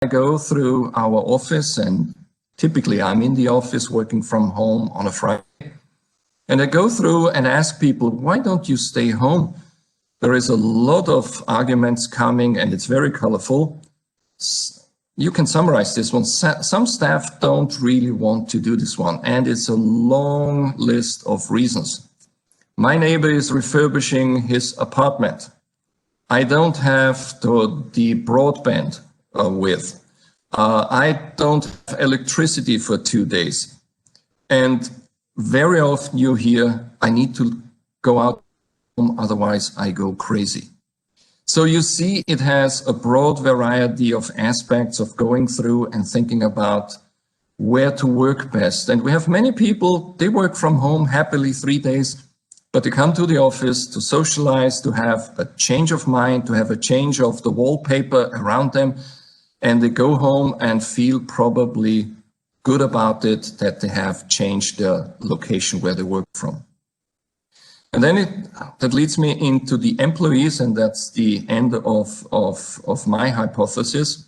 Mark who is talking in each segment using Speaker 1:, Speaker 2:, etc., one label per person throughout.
Speaker 1: I go through our office, and typically I'm in the office working from home on a Friday, and I go through and ask people, why don't you stay home? There is a lot of arguments coming, and it's very colorful. You can summarize this one. Some staff don't really want to do this one, and it's a long list of reasons. My neighbor is refurbishing his apartment. I don't have the broadband with. I don't have electricity for 2 days. And very often you hear, I need to go out, otherwise I go crazy. So you see, it has a broad variety of aspects of going through and thinking about where to work best. And we have many people, they work from home happily 3 days, but they come to the office to socialize, to have a change of mind, to have a change of the wallpaper around them. And they go home and feel probably good about it, that they have changed the location where they work from. And then that leads me into the employees, and that's the end of my hypothesis.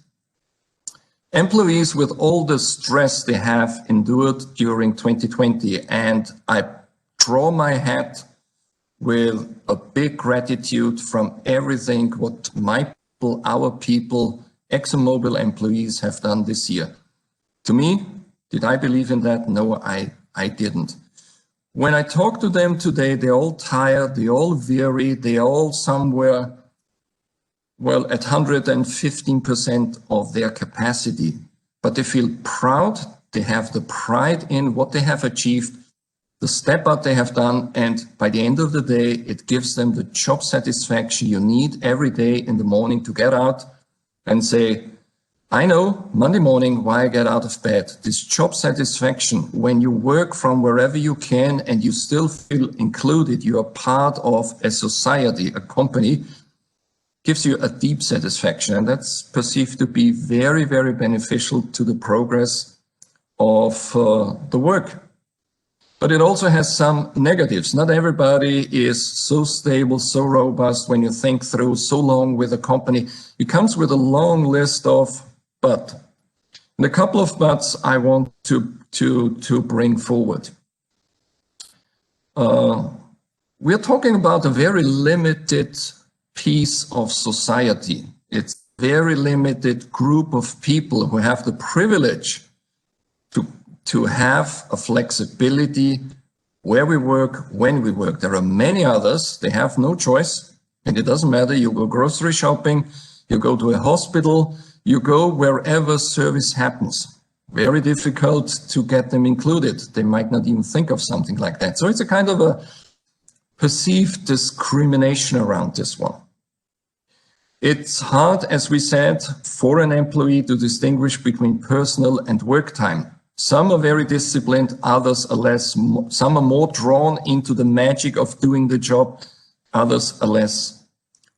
Speaker 1: Employees, with all the stress they have endured during 2020, and I draw my hat with a big gratitude from everything what my people, our people, ExxonMobil employees have done this year. To me, did I believe in that? No, I didn't. When I talk to them today, they're all tired, they're all weary, they're all somewhere, well, at 115% of their capacity. But they feel proud, they have the pride in what they have achieved, the step up they have done, and by the end of the day, it gives them the job satisfaction you need every day in the morning to get out and say, I know Monday morning why I get out of bed. This job satisfaction, when you work from wherever you can and you still feel included, you are part of a society, a company, gives you a deep satisfaction. And that's perceived to be very, very beneficial to the progress of the work. But it also has some negatives. Not everybody is so stable, so robust. When you think through so long with a company, it comes with a long list of but. And a couple of buts I want to bring forward. We're talking about a very limited piece of society. It's a very limited group of people who have the privilege to have a flexibility where we work, when we work. There are many others, they have no choice, and it doesn't matter, you go grocery shopping, you go to a hospital, you go wherever service happens. Very difficult to get them included. They might not even think of something like that. So it's a kind of a perceived discrimination around this one. It's hard, as we said, for an employee to distinguish between personal and work time. Some are very disciplined, others are less. Some are more drawn into the magic of doing the job, others are less.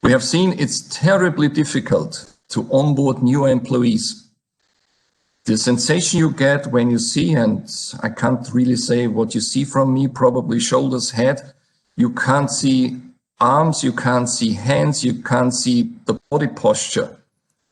Speaker 1: We have seen it's terribly difficult to onboard new employees. The sensation you get when you see, and I can't really say what you see from me, probably shoulders, head, you can't see arms, you can't see hands, you can't see the body posture.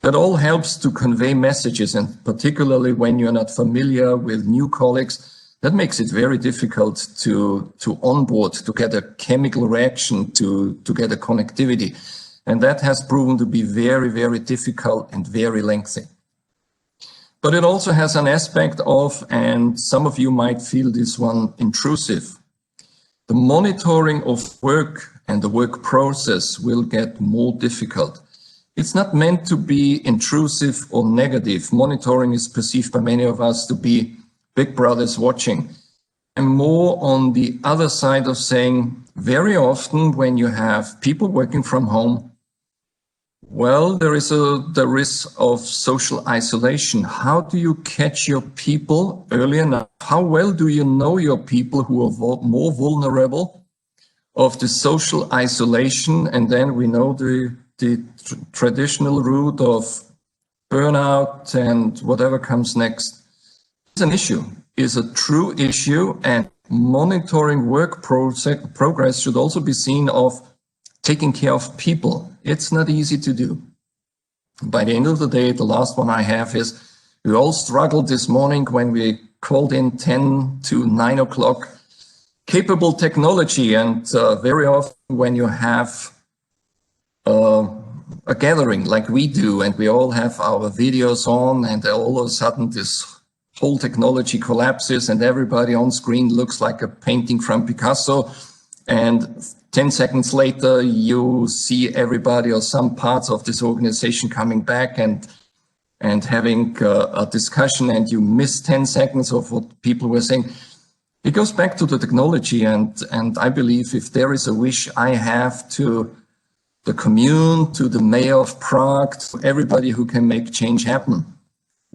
Speaker 1: That all helps to convey messages, and particularly when you're not familiar with new colleagues, that makes it very difficult to onboard, to get a chemical reaction, to get a connectivity. And that has proven to be very, very difficult and very lengthy. But it also has an aspect of, and some of you might feel this one intrusive, the monitoring of work and the work process will get more difficult. It's not meant to be intrusive or negative. Monitoring is perceived by many of us to be big brothers watching. And more on the other side of saying, very often when you have people working from home, well, there is the risk of social isolation. How do you catch your people early enough? How well do you know your people who are more vulnerable of the social isolation? And then we know the traditional route of burnout and whatever comes next. It's an issue, is a true issue, and monitoring work progress should also be seen of taking care of people. It's not easy to do. By the end of the day, the last one I have is, we all struggled this morning when we called in 10 to 9 o'clock, capable technology. And very often when you have a gathering like we do, and we all have our videos on, and all of a sudden this whole technology collapses and everybody on screen looks like a painting from Picasso. And 10 seconds later, you see everybody or some parts of this organization coming back and having a discussion, and you miss 10 seconds of what people were saying. It goes back to the technology, and I believe if there is a wish I have to the commune, to the mayor of Prague, to everybody who can make change happen,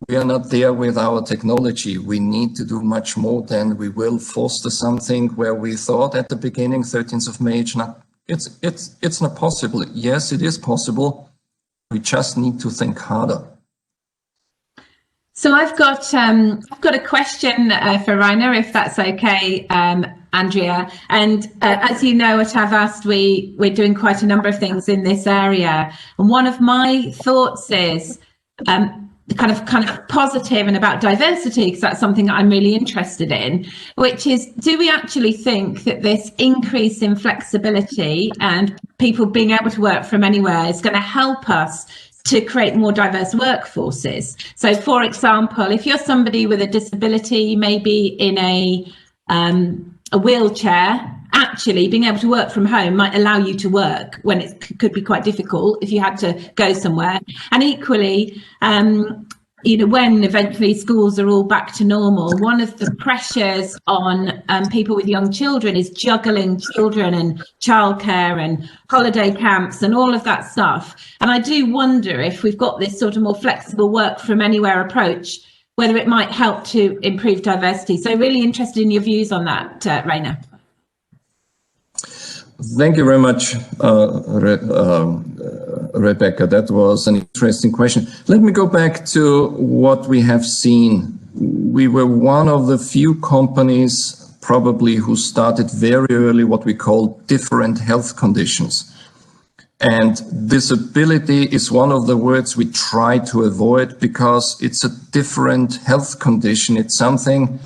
Speaker 1: we are not there with our technology. We need to do much more than we will foster something where we thought at the beginning, 13th of May, it's not possible. Yes, it is possible. We just need to think harder.
Speaker 2: So I've got a question for Rainer, if that's okay, Andrea. And as you know, at Avast, we're doing quite a number of things in this area. And one of my thoughts is kind of positive and about diversity, because that's something that I'm really interested in, which is, do we actually think that this increase in flexibility and people being able to work from anywhere is going to help us to create more diverse workforces? So, for example, if you're somebody with a disability, maybe in a wheelchair, actually being able to work from home might allow you to work when it could be quite difficult if you had to go somewhere. And equally, you know, when eventually schools are all back to normal, one of the pressures on people with young children is juggling children and childcare and holiday camps and all of that stuff. And I do wonder if we've got this sort of more flexible work from anywhere approach, whether it might help to improve diversity. So really interested in your views on that, Rainer.
Speaker 1: Thank you very much, Rebecca. That was an interesting question. Let me go back to what we have seen. We were one of the few companies probably who started very early what we call different health conditions. And disability is one of the words we try to avoid because it's a different health condition. It's something.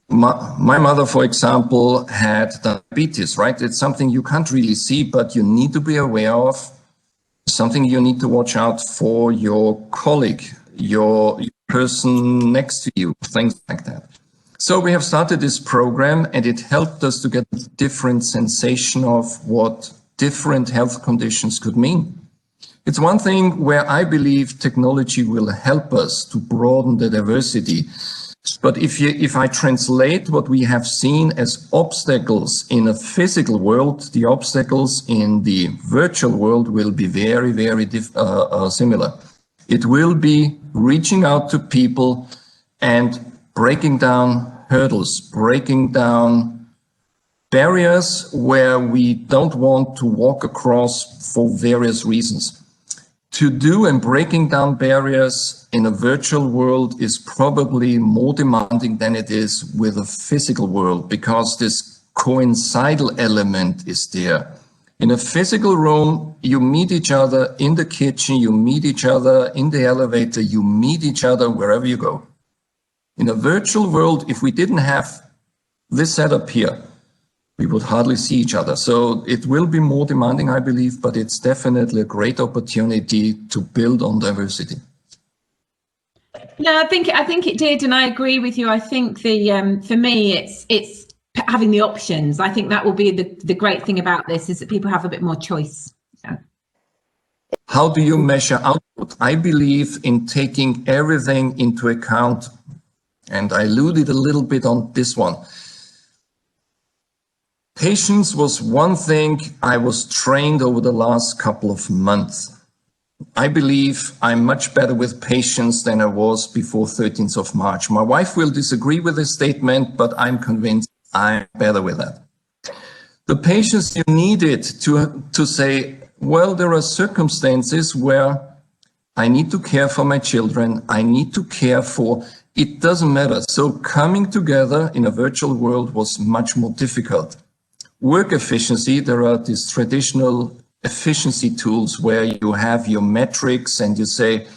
Speaker 1: My mother, for example, had diabetes, right? It's something you can't really see, but you need to be aware of, something you need to watch out for your colleague, your person next to you, things like that. So we have started this program, and it helped us to get a different sensation of what different health conditions could mean. It's one thing where I believe technology will help us to broaden the diversity. But if I translate what we have seen as obstacles in a physical world, the obstacles in the virtual world will be very, very similar. It will be reaching out to people and breaking down hurdles, breaking down barriers where we don't want to walk across for various reasons. To do and breaking down barriers in a virtual world is probably more demanding than it is with a physical world, because this coincidental element is there. In a physical room, you meet each other in the kitchen, you meet each other in the elevator, you meet each other wherever you go. In a virtual world, if we didn't have this setup here, we would hardly see each other. So it will be more demanding, I believe, but it's definitely a great opportunity to build on diversity.
Speaker 2: No, I think it did, and I agree with you. I think for me, it's having the options. I think that will be the great thing about this, is that people have a bit more choice. Yeah.
Speaker 1: How do you measure output? I believe in taking everything into account, and I alluded a little bit on this one. Patience was one thing I was trained over the last couple of months. I believe I'm much better with patience than I was before 13th of March. My wife will disagree with this statement, but I'm convinced I'm better with that. The patience you needed to say, well, there are circumstances where I need to care for my children, I need to care for, it doesn't matter. So coming together in a virtual world was much more difficult. Work efficiency, there are these traditional efficiency tools where you have your metrics and you say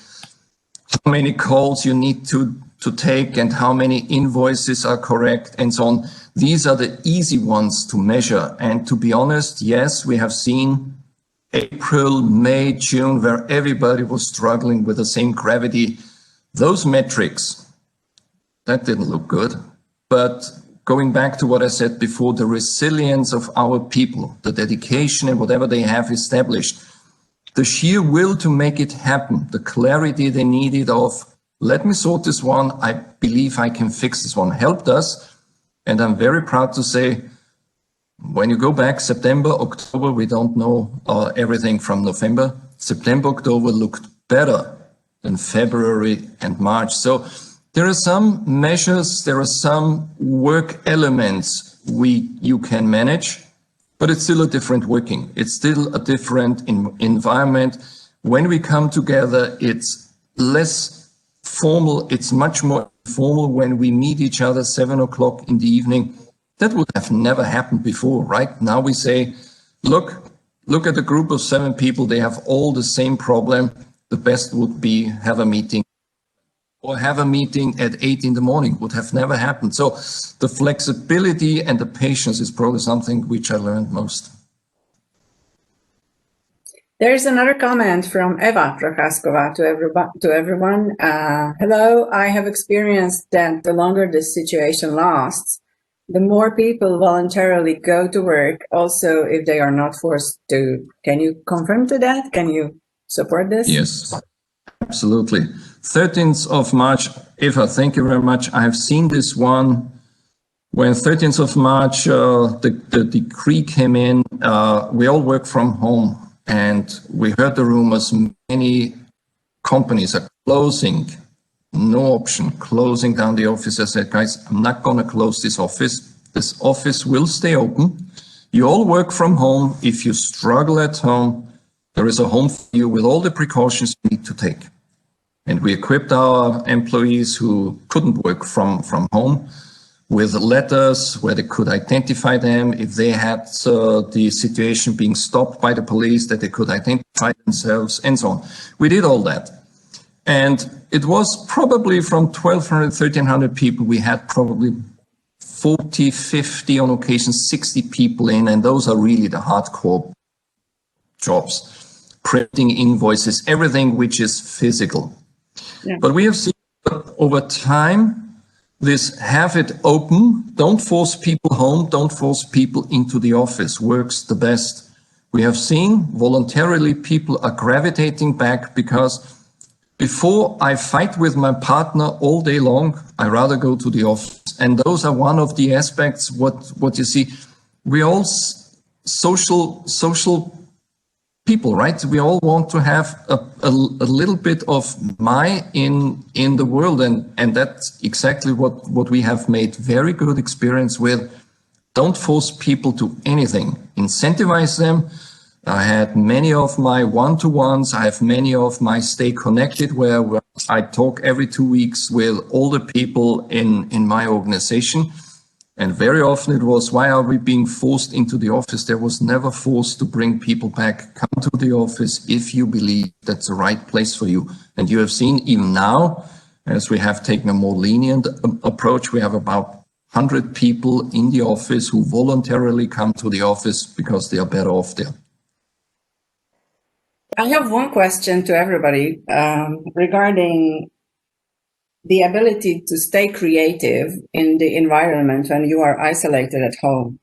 Speaker 1: how many calls you need to take and how many invoices are correct and so on. These are the easy ones to measure. And to be honest, yes, we have seen April, May, June, where everybody was struggling with the same gravity. Those metrics, that didn't look good. But going back to what I said before, the resilience of our people, the dedication and whatever they have established, the sheer will to make it happen, the clarity they needed of, let me sort this one, I believe I can fix this one, helped us. And I'm very proud to say, when you go back September, October, we don't know everything from November. September, October looked better than February and March. So there are some measures, there are some work elements you can manage, but it's still a different working. It's still a different environment. When we come together, it's less formal. It's much more informal when we meet each other 7 o'clock in the evening. That would have never happened before, right? Now we say, look at a group of 7 people. They have all the same problem. The best would be have a meeting or have a meeting at 8 in the morning. Would have never happened. So the flexibility and the patience is probably something which I learned most.
Speaker 3: There's another comment from Eva Prochaskova to everyone. Hello, I have experienced that the longer this situation lasts, the more people voluntarily go to work, also if they are not forced to. Can you confirm to that? Can you support this?
Speaker 1: Yes, absolutely. 13th of March, Eva, thank you very much. I have seen this one when 13th of March, the decree came in, we all work from home and we heard the rumors, many companies are closing. No option, closing down the office. I said, guys, I'm not going to close this office. This office will stay open. You all work from home. If you struggle at home, there is a home for you with all the precautions you need to take. And we equipped our employees who couldn't work from home with letters where they could identify them. If they had the situation being stopped by the police, that they could identify themselves and so on. We did all that. And it was probably from 1,200, 1,300 people, we had probably 40, 50, on occasion 60 people in, and those are really the hardcore jobs. Printing invoices, everything which is physical. Yeah. But we have seen over time, this have it open, don't force people home, don't force people into the office, works the best. We have seen voluntarily people are gravitating back because before I fight with my partner all day long, I rather go to the office. And those are one of the aspects, what you see. We all social people, right? We all want to have a little bit of in the world. And that's exactly what we have made very good experience with. Don't force people to anything. Incentivize them. I had many of my one-to-ones. I have many of my stay connected where I talk every 2 weeks with all the people in my organization. And very often it was, why are we being forced into the office? There was never forced to bring people back. Come to the office if you believe that's the right place for you. And you have seen even now, as we have taken a more lenient approach, we have about 100 people in the office who voluntarily come to the office because they are better off there.
Speaker 3: I have one question to everybody regarding the ability to stay creative in the environment when you are isolated at home.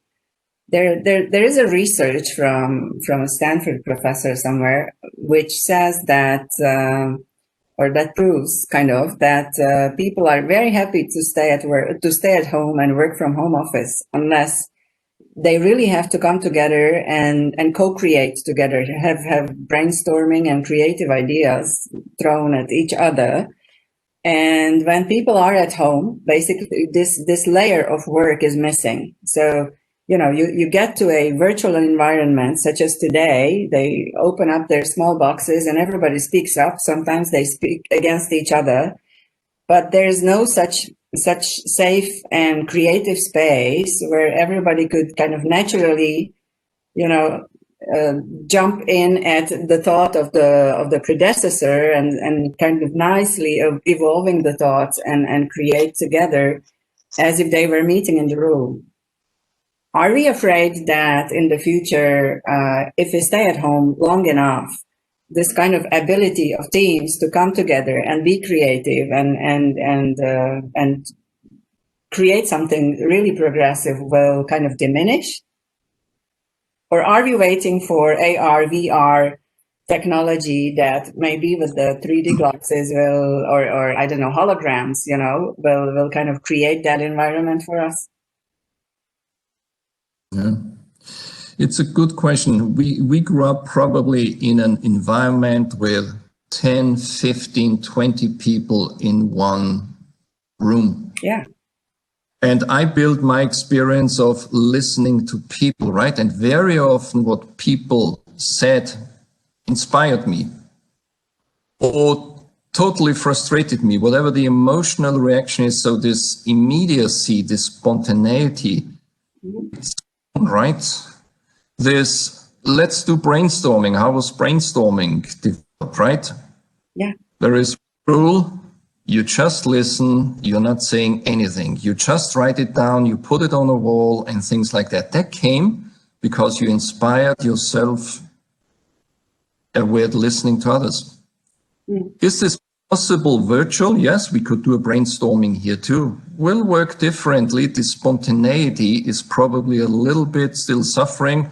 Speaker 3: There is a research from a Stanford professor somewhere which says that, or that proves kind of that people are very happy to stay at home and work from home office unless they really have to come together and co-create together, have brainstorming and creative ideas thrown at each other. And when people are at home, basically this layer of work is missing. So, you know, you get to a virtual environment such as today, they open up their small boxes and everybody speaks up. Sometimes they speak against each other, but there's no such safe and creative space where everybody could kind of naturally, you know, jump in at the thought of the predecessor and kind of nicely evolving the thoughts and create together as if they were meeting in the room. Are we afraid that in the future, if we stay at home long enough, this kind of ability of teams to come together and be creative and create something really progressive will kind of diminish? Or are we waiting for AR, VR technology that maybe with the 3D glasses will, or I don't know, holograms, you know, will kind of create that environment for us?
Speaker 1: Yeah. It's a good question. We grew up probably in an environment with 10, 15, 20 people in one room.
Speaker 3: Yeah.
Speaker 1: And I built my experience of listening to people, right? And very often what people said inspired me or totally frustrated me, whatever the emotional reaction is. So this immediacy, this spontaneity, right? This, let's do brainstorming. How was brainstorming developed, right?
Speaker 3: Yeah.
Speaker 1: There is a rule. You just listen, you're not saying anything. You just write it down, you put it on a wall and things like that. That came because you inspired yourself with listening to others. Mm. Is this possible virtual? Yes, we could do a brainstorming here too. Will work differently. The spontaneity is probably a little bit still suffering.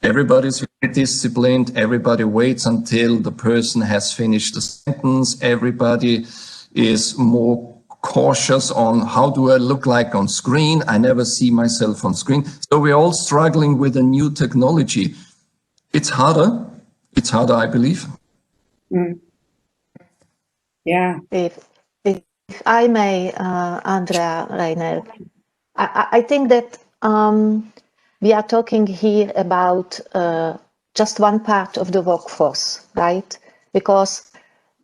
Speaker 1: Everybody's very disciplined. Everybody waits until the person has finished the sentence. Everybody is more cautious on how do I look like on screen. I never see myself on screen. So we're all struggling with a new technology. It's harder. It's harder, I believe.
Speaker 3: Mm. Yeah.
Speaker 4: If I may, Andrea, Rainer, I think that we are talking here about just one part of the workforce, right? Because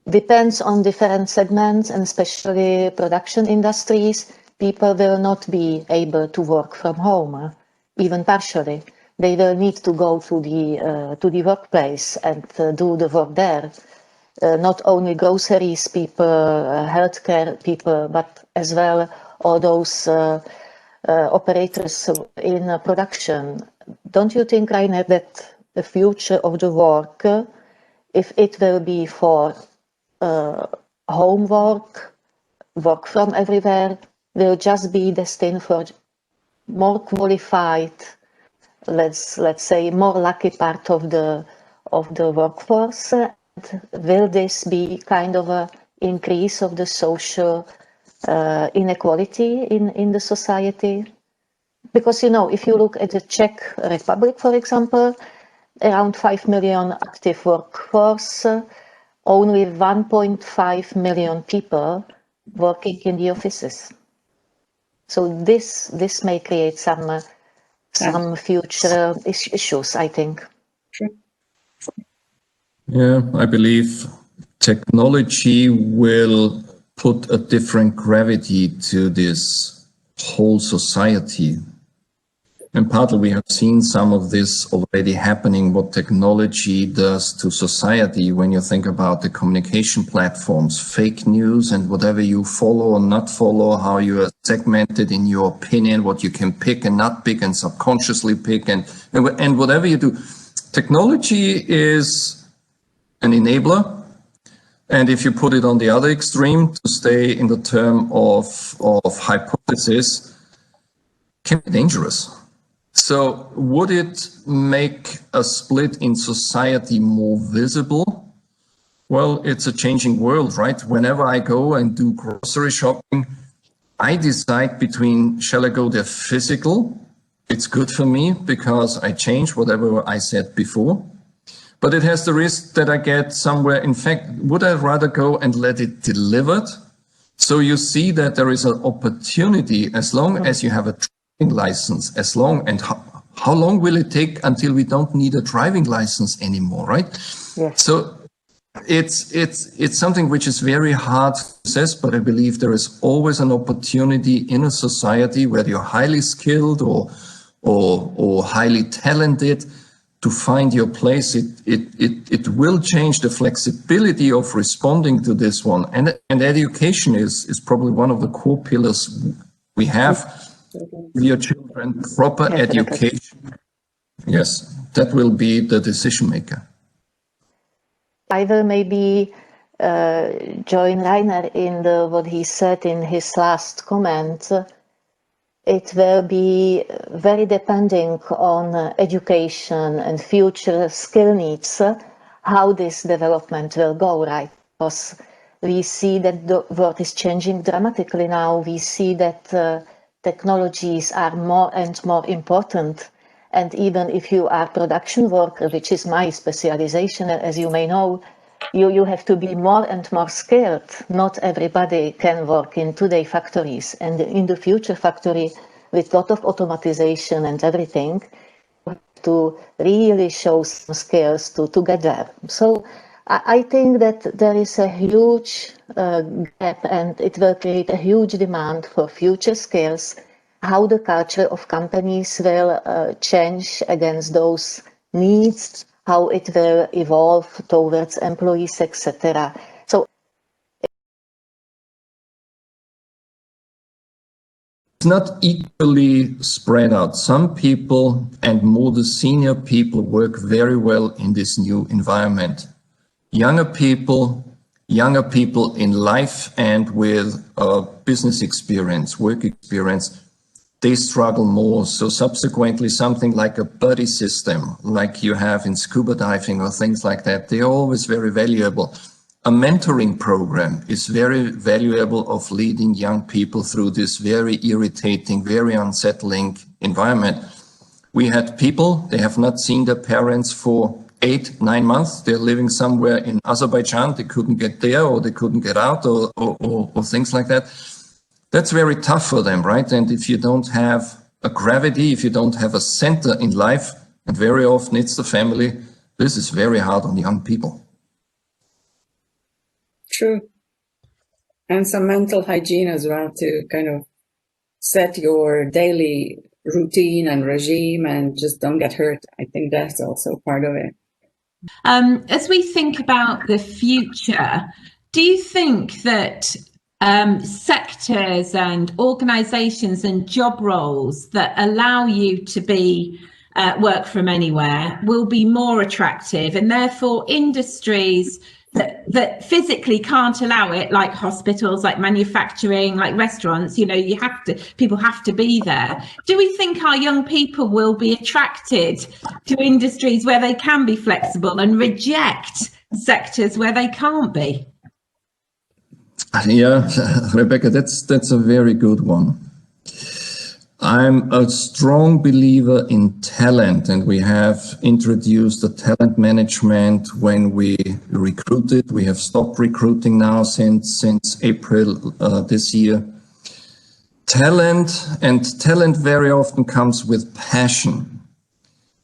Speaker 4: depends on different segments and especially production industries, people will not be able to work from home, even partially. They will need to go to the workplace and do the work there. Not only groceries people, healthcare people, but as well all those operators in production. Don't you think, Rainer, that the future of the work, if it will be for homework, work from everywhere, will just be destined for more qualified, let's say, more lucky part of the workforce? Will this be kind of a increase of the social inequality in the society? Because, you know, if you look at the Czech Republic, for example, around 5 million active workforce, only 1.5 million people working in the offices. So this may create some future issues, I think.
Speaker 3: Sure.
Speaker 1: Yeah, I believe technology will put a different gravity to this whole society. And partly we have seen some of this already happening, what technology does to society when you think about the communication platforms, fake news and whatever you follow or not follow, how you are segmented in your opinion, what you can pick and not pick and subconsciously pick and whatever you do. Technology is an enabler. And if you put it on the other extreme, to stay in the term of hypothesis, can be dangerous. So would it make a split in society more visible? Well, it's a changing world, right? Whenever I go and do grocery shopping, I decide between, shall I go there physical? It's good for me because I change whatever I said before. But it has the risk that I get somewhere. In fact, would I rather go and let it delivered? So you see that there is an opportunity as long as you have a driving license, as long, and how long will it take until we don't need a driving license anymore, right?
Speaker 4: Yes.
Speaker 1: So it's something which is very hard to assess, but I believe there is always an opportunity in a society where you're highly skilled or highly talented. to find your place. It will change the flexibility of responding to this one. And education is probably one of the core pillars we have. Give your children proper education. Yes, that will be the decision maker.
Speaker 4: I will maybe join Rainer in what he said in his last comment. It will be very depending on education and future skill needs, how this development will go, right? Because we see that the world is changing dramatically now. We see that technologies are more and more important. And even if you are a production worker, which is my specialization, as you may know, you have to be more and more skilled. Not everybody can work in today factories, and in the future factory with a lot of automatization and everything, to really show some skills to get there. So I think that there is a huge gap, and it will create a huge demand for future skills, how the culture of companies will change against those needs, how it will evolve towards employees, etc. So
Speaker 1: it's not equally spread out. Some people, and more the senior people, work very well in this new environment. Younger people in life and with business experience, work experience, they struggle more. So subsequently, something like a buddy system, like you have in scuba diving or things like that, they are always very valuable. A mentoring program is very valuable of leading young people through this very irritating, very unsettling environment. We had people, they have not seen their parents for 8-9 months. They're living somewhere in Azerbaijan. They couldn't get there, or they couldn't get out, or things like that. That's very tough for them, right? And if you don't have a gravity, if you don't have a center in life, and very often it's the family, this is very hard on young people.
Speaker 3: True. And some mental hygiene as well, to kind of set your daily routine and regime and just don't get hurt. I think that's also part of it.
Speaker 2: As we think about the future, do you think that sectors and organizations and job roles that allow you to be work from anywhere will be more attractive, and therefore industries that physically can't allow it, like hospitals, like manufacturing, like restaurants, you know, people have to be there? Do we think our young people will be attracted to industries where they can be flexible and reject sectors where they can't be?
Speaker 1: Yeah, Rebecca, that's a very good one. I'm a strong believer in talent, and we have introduced the talent management when we recruited. We have stopped recruiting now since April this year. Talent very often comes with passion.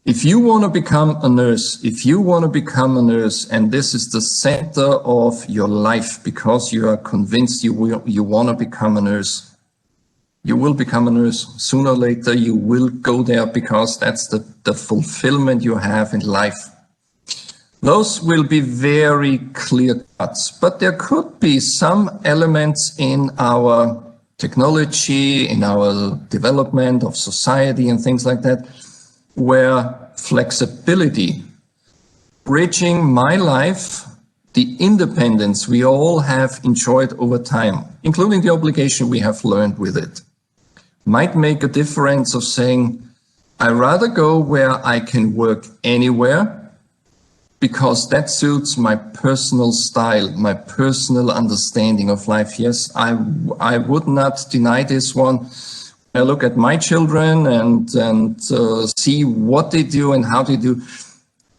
Speaker 1: If you want to become a nurse, and this is the center of your life because you are convinced you want to become a nurse, you will become a nurse. Sooner or later, you will go there because that's the fulfillment you have in life. Those will be very clear cuts, but there could be some elements in our technology, in our development of society and things like that, where flexibility, bridging my life, the independence we all have enjoyed over time, including the obligation we have learned with it, might make a difference of saying, I rather go where I can work anywhere because that suits my personal style, my personal understanding of life. Yes, I would not deny this one. I look at my children and see what they do and how they do.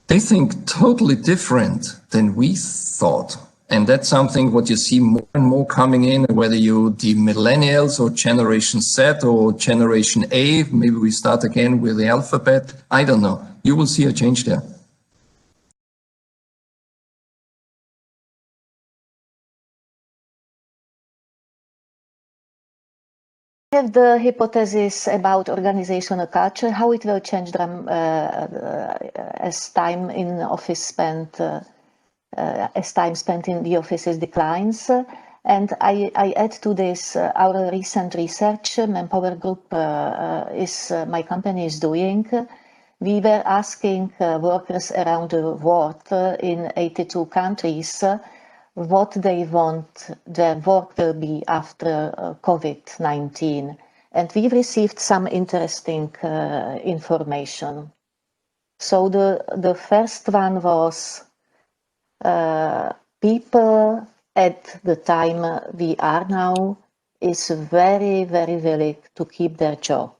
Speaker 1: They think totally different than we thought. And that's something what you see more and more coming in, whether you the millennials or Generation Z or Generation A, maybe we start again with the alphabet. I don't know. You will see a change there.
Speaker 4: have the hypothesis about organizational culture, how it will change as time in office spent, as time spent in the offices declines. And I add to this our recent research, ManPower Group my company is doing. We were asking workers around the world in 82 countries what they want their work will be after COVID-19. And we received some interesting information. So the first one was people at the time we are now is very, very willing to keep their job.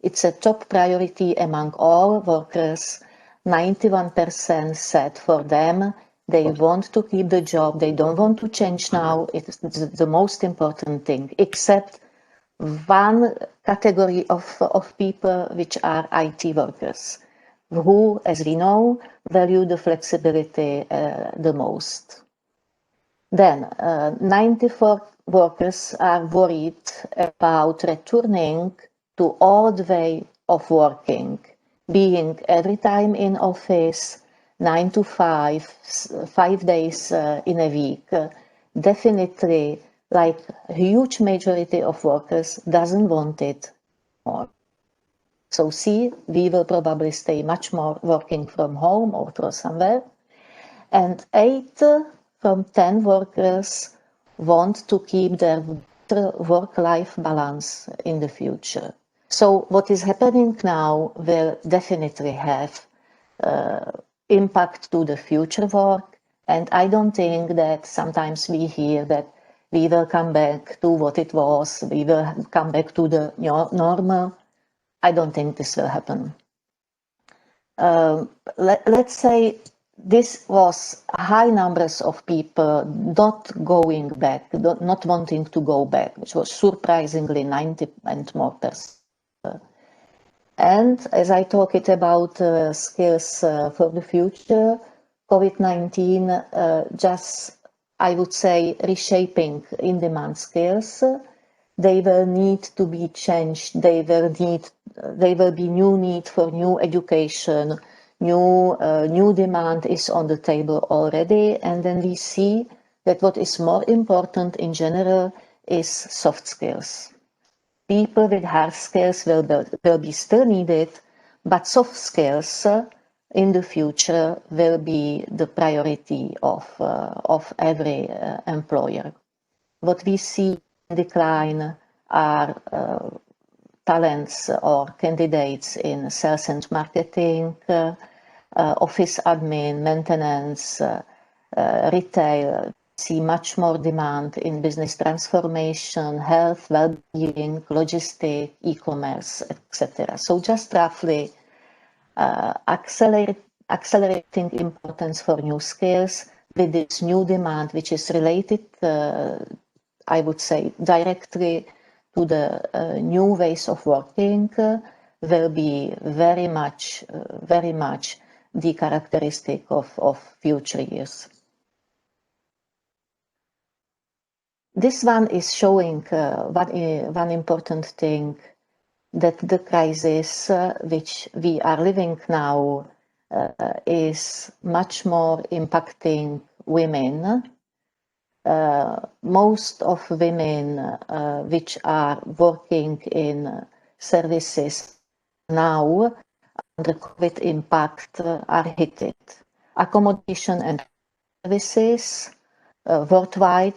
Speaker 4: It's a top priority among all workers. 91% said for them they want to keep the job, they don't want to change now. It's the most important thing, except one category of people, which are IT workers, who, as we know, value the flexibility the most. Then 94 workers are worried about returning to old way of working, being every time in office, 9 to 5, 5 days in a week. Definitely, like a huge majority of workers doesn't want it more. So see, we will probably stay much more working from home or from somewhere. And 8 from 10 workers want to keep their work-life balance in the future. So what is happening now will definitely have impact to the future work. And I don't think that sometimes we hear that we will come back to what it was, we will come back to the normal. I don't think this will happen. Let's say this was high numbers of people not going back, not wanting to go back, which was surprisingly 90 and more percent. And as I talked about skills for the future, COVID-19 just, I would say, reshaping in-demand skills. They will need to be changed. There will be new need for new education. New demand is on the table already. And then we see that what is more important in general is soft skills. People with hard skills will be still needed, but soft skills in the future will be the priority of every employer. What we see in decline are talents or candidates in sales and marketing, office admin, maintenance, retail. See much more demand in business transformation, health, well-being, logistics, e-commerce, etc. So just roughly accelerating importance for new skills with this new demand, which is related, I would say, directly to the new ways of working, will be very much the characteristic of future years. This one is showing one important thing, that the crisis which we are living now is much more impacting women. Most of women which are working in services now under COVID impact are hit. Accommodation and services worldwide,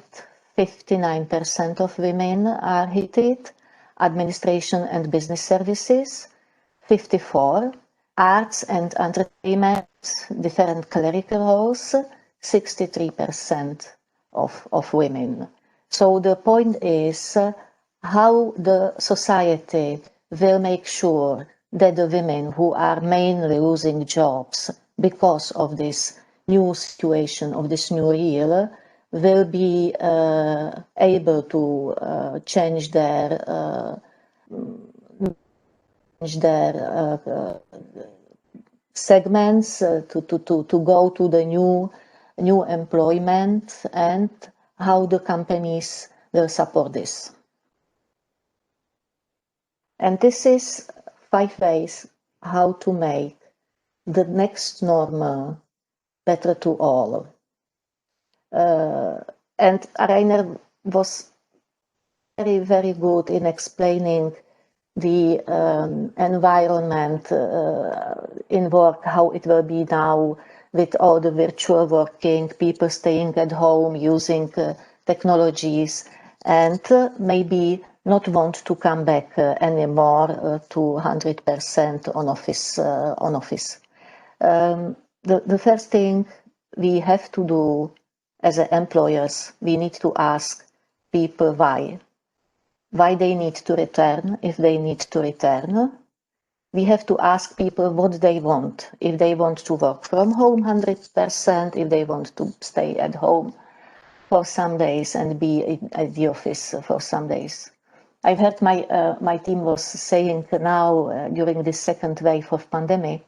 Speaker 4: 59% of women are hit. Administration and business services, 54%. Arts and entertainment, different clerical roles, 63% of women. So the point is how the society will make sure that the women who are mainly losing jobs because of this new situation, of this new real, will be able to change their segments to go to the new employment, and how the companies will support this. And this is 5 ways how to make the next normal better to all. And Rainer was very, very good in explaining the environment in work, how it will be now with all the virtual working, people staying at home, using technologies, and maybe not want to come back anymore to 100% on office. The first thing we have to do as employers, we need to ask people why they need to return, if they need to return. We have to ask people what they want, if they want to work from home 100%, if they want to stay at home for some days and be at the office for some days. I've heard my team was saying now during this second wave of pandemic,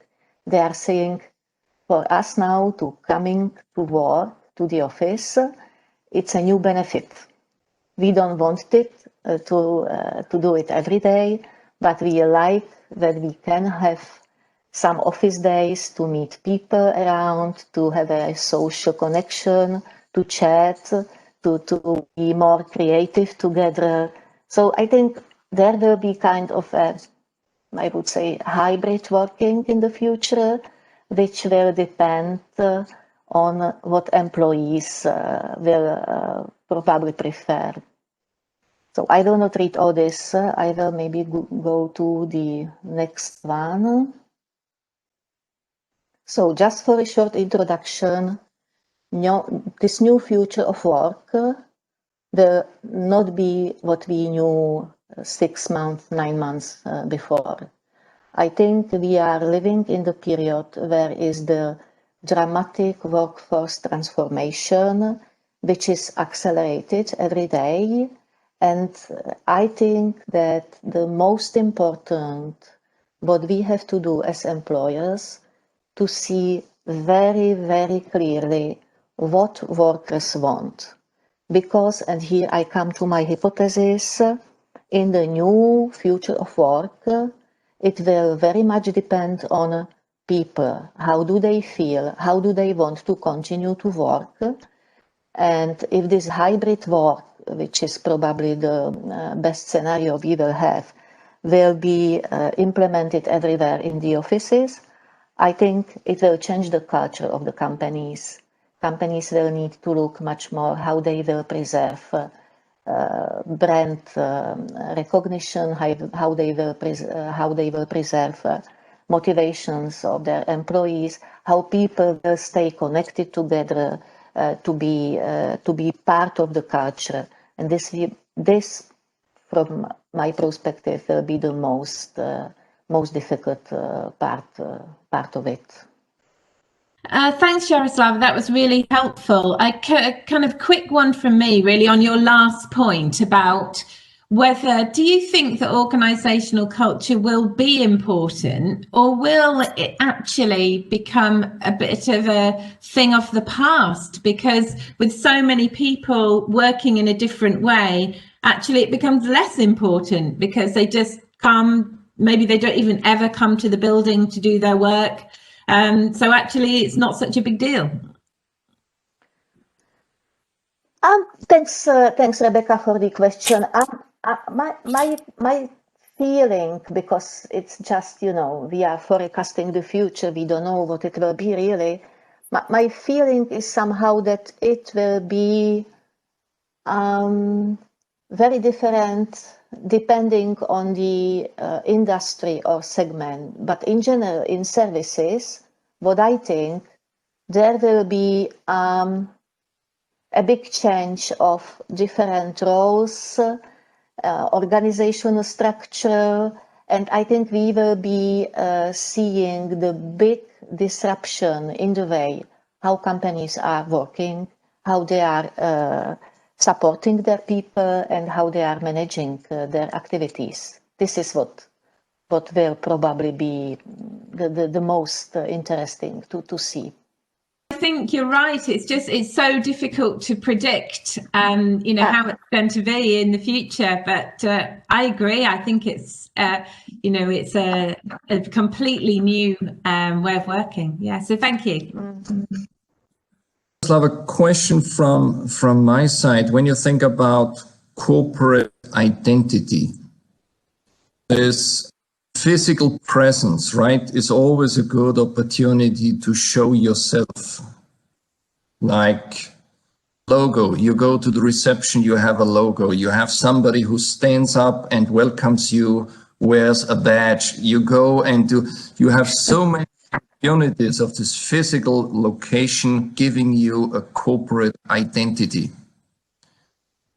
Speaker 4: they are saying for us now to coming to work, to the office, it's a new benefit. We don't want it to do it every day, but we like that we can have some office days to meet people around, to have a social connection, to chat, to be more creative together. So I think there will be kind of a, I would say, hybrid working in the future, which will depend on what employees will probably prefer. So I will not read all this. I will maybe go to the next one. So just for a short introduction, this new future of work will not be what we knew 6 months, 9 months before. I think we are living in the period where is the dramatic workforce transformation, which is accelerated every day. And I think that the most important, what we have to do as employers, to see very, very clearly what workers want. Because, and here I come to my hypothesis, in the new future of work, it will very much depend on people. How do they feel? How do they want to continue to work? And if this hybrid work, which is probably the best scenario we will have, will be implemented everywhere in the offices, I think it will change the culture of the companies. Companies will need to look much more how they will preserve brand recognition, how they will preserve motivations of their employees, how people will stay connected together to be part of the culture. And this, from my perspective, will be the most difficult part of it.
Speaker 2: Thanks, Jaroslava. That was really helpful. A kind of quick one from me, really, on your last point about whether, do you think that organisational culture will be important, or will it actually become a bit of a thing of the past? Because with so many people working in a different way, actually it becomes less important because they just come, maybe they don't even ever come to the building to do their work. So actually it's not such a big deal.
Speaker 4: Thanks, Rebecca, for the question. My feeling, because it's just, we are forecasting the future, we don't know what it will be really. My feeling is somehow that it will be very different depending on the industry or segment. But in general, in services, what I think, there will be a big change of different roles, organizational structure, and I think we will be seeing the big disruption in the way how companies are working, how they are supporting their people, and how they are managing their activities. This is what will probably be the most interesting to see.
Speaker 2: think you're right. It's so difficult to predict, how it's going to be in the future. But I agree. I think it's, it's a completely new way of working. Yeah. So thank you.
Speaker 1: I have a question from my side. When you think about corporate identity, this physical presence, right, is always a good opportunity to show yourself. Like logo, you go to the reception, you have a logo, you have somebody who stands up and welcomes you, wears a badge, you go and you have so many opportunities of this physical location giving you a corporate identity.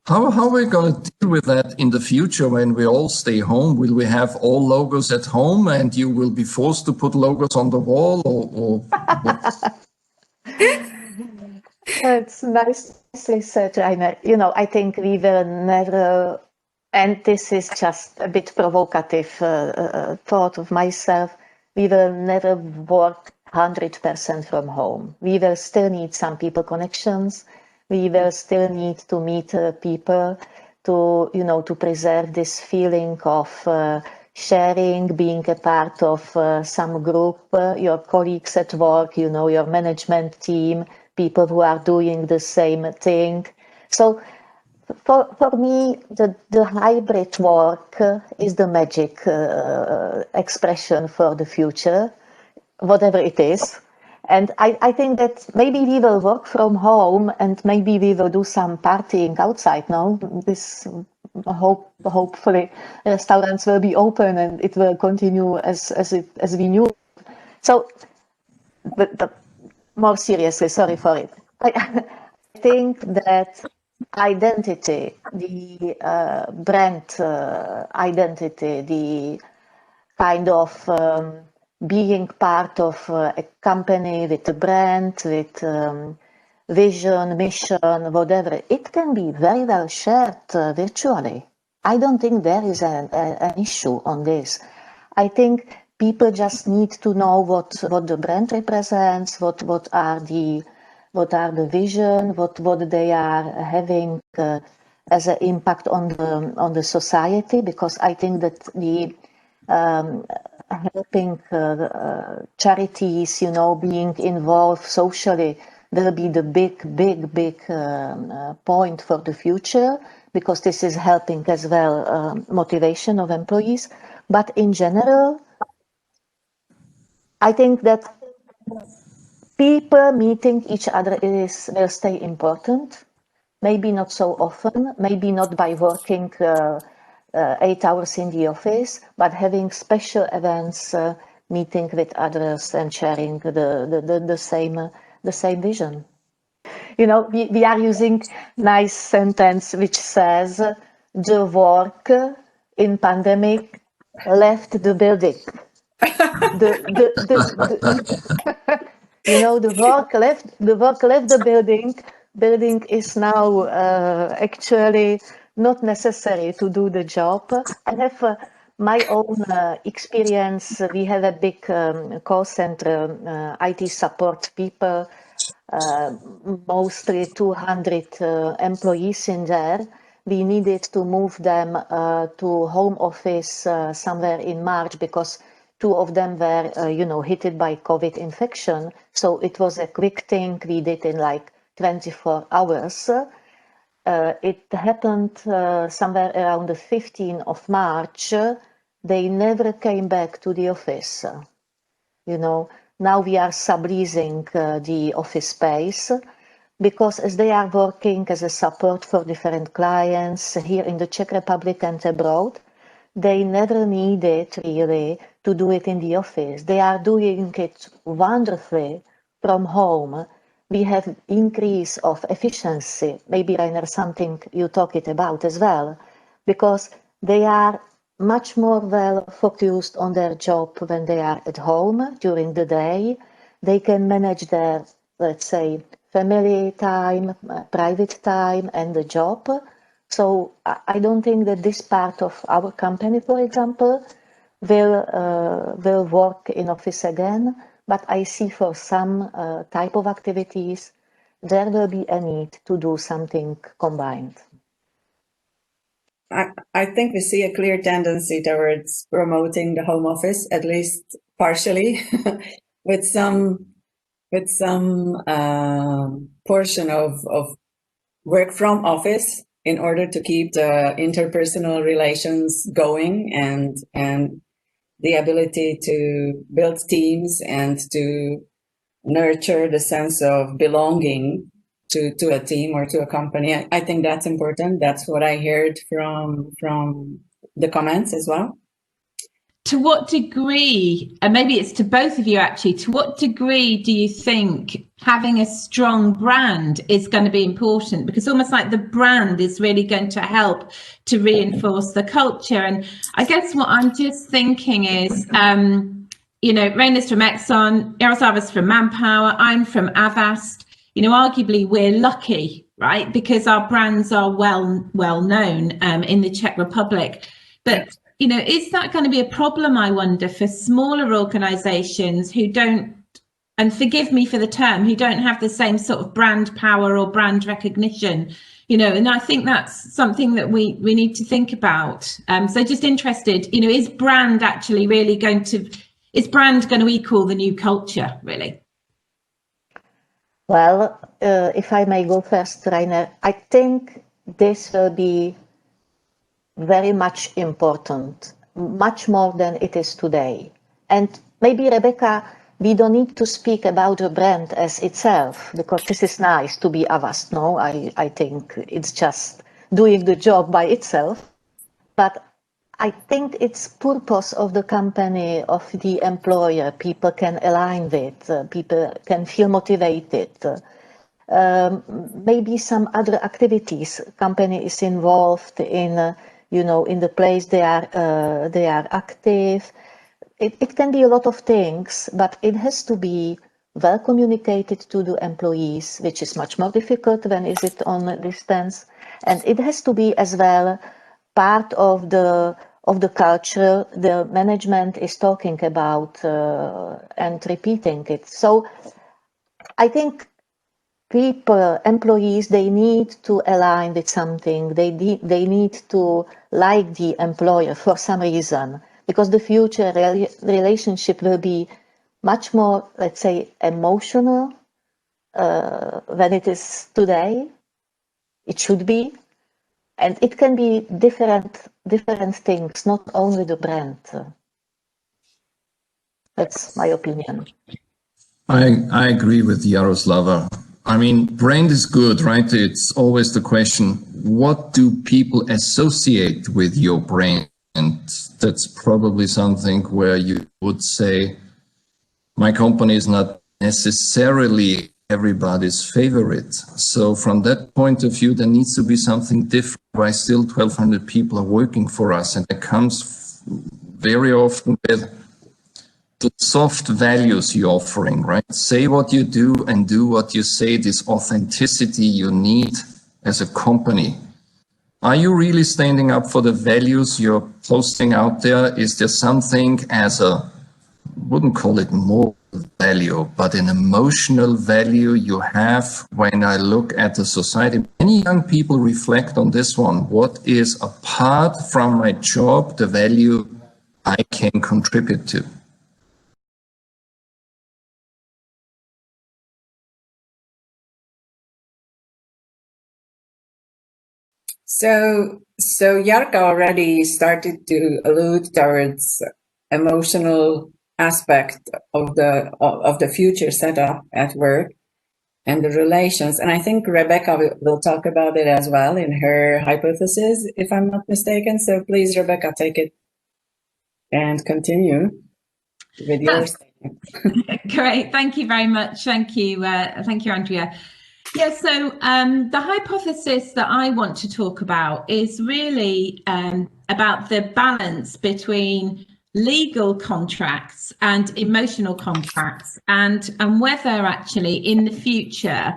Speaker 1: How are we going to deal with that in the future when we all stay home? Will we have all logos at home and you will be forced to put logos on the wall or
Speaker 4: It's nicely said, Rainer. I think we will never, and this is just a bit provocative thought of myself, we will never work 100% from home. We will still need some people connections. We will still need to meet people to preserve this feeling of sharing, being a part of some group, your colleagues at work, your management team, people who are doing the same thing. So for me, the hybrid work is the magic expression for the future, whatever it is. And I think that maybe we will work from home and maybe we will do some partying outside now. Hopefully restaurants will be open and it will continue as we knew. So, but more seriously, sorry for it. I think that identity, the brand identity, the kind of being part of a company with a brand, with vision, mission, whatever, it can be very well shared virtually. I don't think there is an issue on this. I think people just need to know what the brand represents, what are the vision, what they are having as an impact on the society, because I think that the helping charities, being involved socially will be the big point for the future, because this is helping as well motivation of employees. But in general, I think that people meeting each other will stay important. Maybe not so often, maybe not by working 8 hours in the office, but having special events, meeting with others and sharing the same vision. We are using nice sentence which says the work in pandemic left the building. The work left the building. Building is now actually not necessary to do the job. I have my own experience. We have a big call center, IT support people, mostly 200 employees in there. We needed to move them to home office somewhere in March because 2 of them were, hit by COVID infection. So it was a quick thing we did in like 24 hours. It happened somewhere around the 15th of March. They never came back to the office. Now we are subleasing the office space because as they are working as a support for different clients here in the Czech Republic and abroad, they never needed really to do it in the office. They are doing it wonderfully from home. We have increase of efficiency. Maybe, Rainer, something you talked about as well, because they are much more well focused on their job when they are at home during the day. They can manage their, let's say, family time, private time, and the job. So I don't think that this part of our company, for example, will work in office again. but I see for some type of activities, there will be a need to do something combined.
Speaker 3: I think we see a clear tendency towards promoting the home office, at least partially, with some portion of work from office in order to keep the interpersonal relations going and the ability to build teams and to nurture the sense of belonging to a team or to a company. I think that's important. That's what I heard from the comments as well.
Speaker 2: To what degree, and maybe it's to both of you actually, to what degree do you think having a strong brand is going to be important? Because almost like the brand is really going to help to reinforce the culture. And I guess what I'm just thinking is, you know, Rainer's from Exxon, Jaroslava's from ManPower, I'm from Avast. You know, arguably we're lucky, right? Because our brands are well known in the Czech Republic. But, you know, is that going to be a problem, I wonder, for smaller organisations who don't, and forgive me for the term, who don't have the same sort of brand power or brand recognition? You know, and I think that's something that we need to think about. So just interested, you know, is brand actually really going to, is brand going to equal the new culture, really?
Speaker 4: Well, if I may go first, Rainer, I think this will be very much important, much more than it is today. And maybe, Rebecca, we don't need to speak about the brand as itself, because this is nice to be Avast, no? I think it's just doing the job by itself. But I think it's purpose of the company, of the employer, people can align with, people can feel motivated. Maybe some other activities company is involved in, you know, in the place they are active. It can be a lot of things, but it has to be well communicated to the employees, which is much more difficult when is it on distance. And it has to be as well part of the culture the management is talking about and repeating it. So I think people, employees, they need to align with something. They need to like the employer for some reason, because the future relationship will be much more, let's say, emotional than it is today. It should be. And it can be different things, not only the brand. That's my opinion.
Speaker 1: I agree with Jaroslava. I mean, brand is good, right? It's always the question, what do people associate with your brand? And that's probably something where you would say, my company is not necessarily everybody's favorite. So from that point of view, there needs to be something different. Why still 1,200 people are working for us? And it comes very often with the soft values you're offering, right? Say what you do and do what you say, this authenticity you need as a company. Are you really standing up for the values you're posting out there? Is there something as a, wouldn't call it moral value, but an emotional value you have when I look at the society? Many young people reflect on this one. What is, apart from my job, the value I can contribute to?
Speaker 3: So Jarka already started to allude towards emotional aspect of the future setup at work and the relations. And I think Rebecca will talk about it as well in her hypothesis, if I'm not mistaken. So please, Rebecca, take it and continue with your statement.
Speaker 2: Great, thank you very much. Thank you, Andrea. Yeah, so the hypothesis that I want to talk about is really about the balance between legal contracts and emotional contracts, and whether actually in the future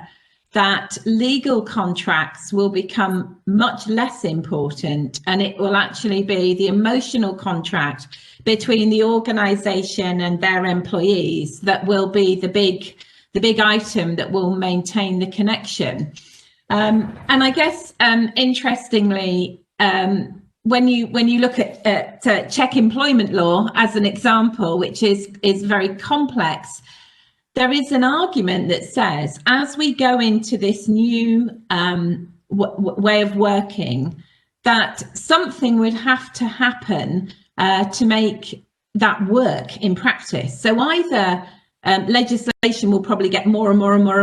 Speaker 2: that legal contracts will become much less important, and it will actually be the emotional contract between the organisation and their employees that will be the big item that will maintain the connection. And I guess interestingly, when you look at Czech employment law as an example, which is very complex, there is an argument that says, as we go into this new way of working, that something would have to happen to make that work in practice. So either legislation will probably get more and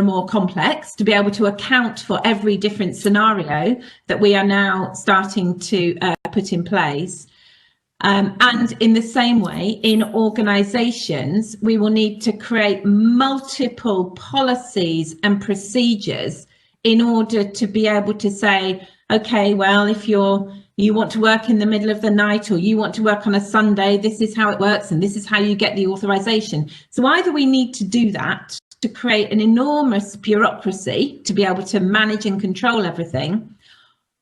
Speaker 2: more complex to be able to account for every different scenario that we are now starting to put in place. And in the same way, in organisations, we will need to create multiple policies and procedures in order to be able to say, okay, well, if you want to work in the middle of the night or you want to work on a Sunday, this is how it works and this is how you get the authorisation. So either we need to do that to create an enormous bureaucracy to be able to manage and control everything,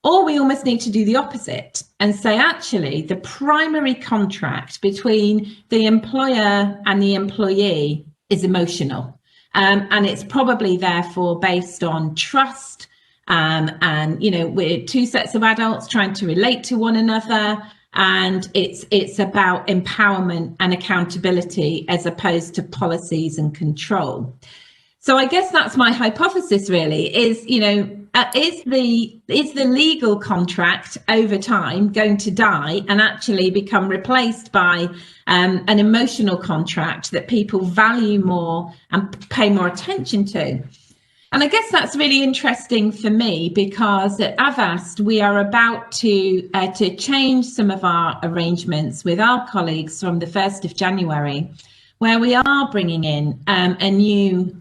Speaker 2: or we almost need to do the opposite and say, actually, the primary contract between the employer and the employee is emotional. And it's probably therefore based on trust. And, you know, we're two sets of adults trying to relate to one another. And it's about empowerment and accountability as opposed to policies and control. So I guess that's my hypothesis really is, you know, is the legal contract over time going to die and actually become replaced by an emotional contract that people value more and pay more attention to? And I guess that's really interesting for me because at Avast we are about to change some of our arrangements with our colleagues from the 1st of January, where we are bringing in a new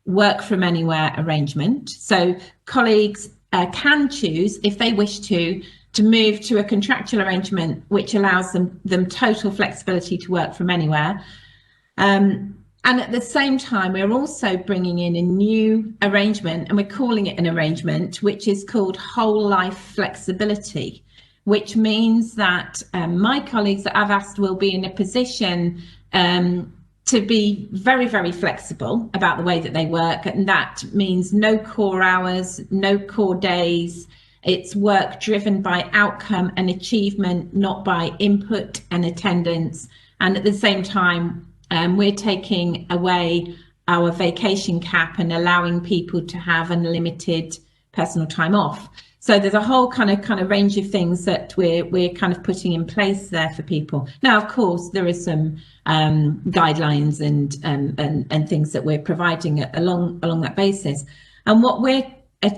Speaker 2: work from anywhere arrangement. So colleagues can choose, if they wish to move to a contractual arrangement which allows them total flexibility to work from anywhere. And at the same time, we're also bringing in a new arrangement, and we're calling it an arrangement, which is called whole life flexibility, which means that my colleagues at Avast will be in a position to be very, very flexible about the way that they work. And that means no core hours, no core days. It's work driven by outcome and achievement, not by input and attendance. And at the same time, we're taking away our vacation cap and allowing people to have unlimited personal time off. So there's a whole kind of range of things that we're kind of putting in place there for people. Now, of course, there are some guidelines and things that we're providing along that basis. And what we're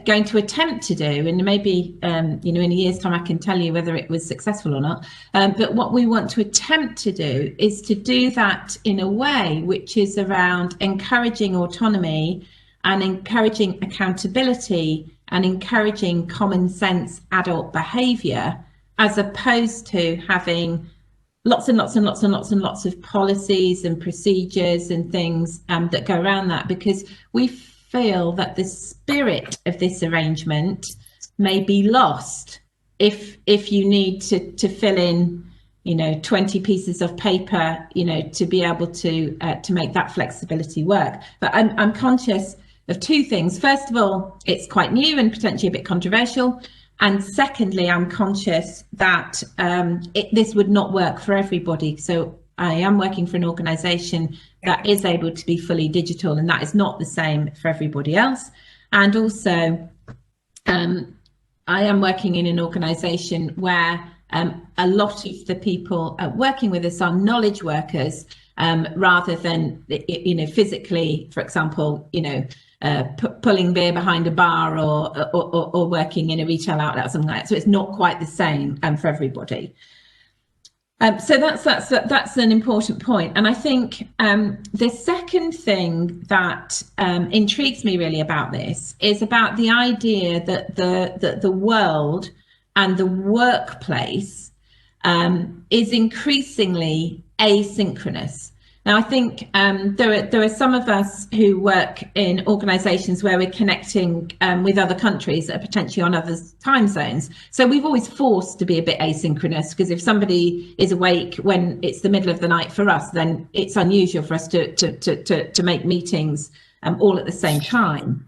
Speaker 2: going to attempt to do, and maybe you know, in a year's time I can tell you whether it was successful or not, but what we want to attempt to do is to do that in a way which is around encouraging autonomy and encouraging accountability and encouraging common sense adult behaviour, as opposed to having lots and lots of policies and procedures and things that go around that, because we feel that the spirit of this arrangement may be lost if you need to fill in, you know, 20 pieces of paper, you know, to be able to make that flexibility work. But I'm conscious of two things. First of all, it's quite new and potentially a bit controversial. And secondly, I'm conscious that this would not work for everybody. So I am working for an organisation that is able to be fully digital, and that is not the same for everybody else. And also, I am working in an organisation where a lot of the people working with us are knowledge workers, rather than, you know, physically, for example, you know, pulling beer behind a bar or working in a retail outlet or something like that. So it's not quite the same for everybody. So that's an important point. And I think the second thing that intrigues me really about this is about the idea that the world and the workplace is increasingly asynchronous. Now, I think there are some of us who work in organisations where we're connecting with other countries that are potentially on other time zones. So we've always forced to be a bit asynchronous, because if somebody is awake when it's the middle of the night for us, then it's unusual for us to make meetings all at the same time.